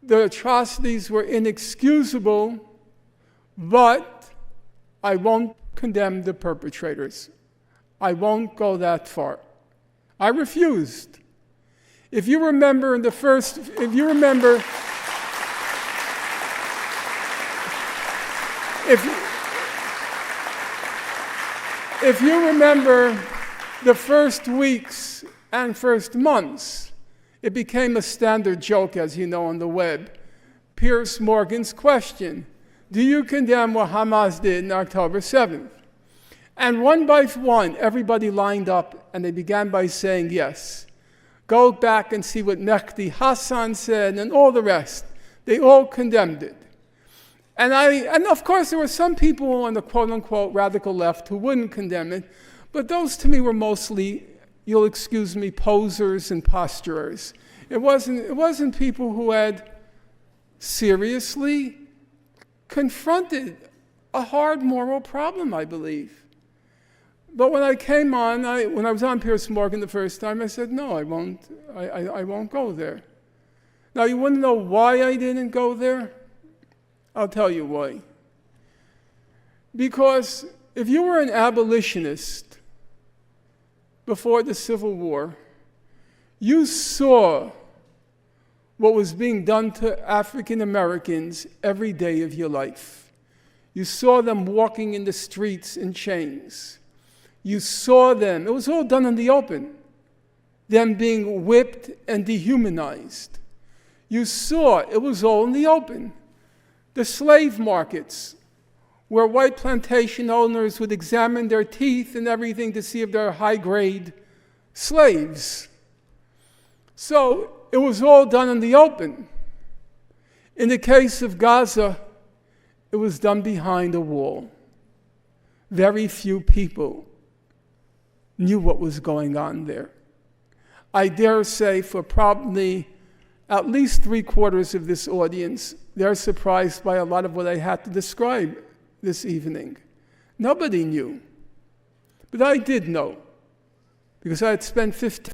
the atrocities were inexcusable, but I won't condemn the perpetrators. I won't go that far. I refused. If you remember if you remember the first weeks and first months, it became a standard joke, as you know, on the web. Piers Morgan's question: do you condemn what Hamas did on October 7th? And one by one, everybody lined up and they began by saying yes. Go back and see what Mehdi Hassan said and all the rest. They all condemned it. And of course there were some people on the quote-unquote radical left who wouldn't condemn it, but those to me were mostly, you'll excuse me, posers and posturers. It wasn't people who had seriously confronted a hard moral problem, I believe. But when I came on, when I was on Piers Morgan the first time, I said, no, I won't go there. Now, you want to know why I didn't go there? I'll tell you why. Because if you were an abolitionist before the Civil War, you saw what was being done to African Americans every day of your life. You saw them walking in the streets in chains. You saw them, it was all done in the open, them being whipped and dehumanized. You saw it was all in the open. The slave markets, where white plantation owners would examine their teeth and everything to see if they're high-grade slaves. So it was all done in the open. In the case of Gaza, it was done behind a wall. Very few people knew what was going on there. I dare say for probably at least 3/4 of this audience, they're surprised by a lot of what I had to describe this evening. Nobody knew. But I did know, because I had spent 15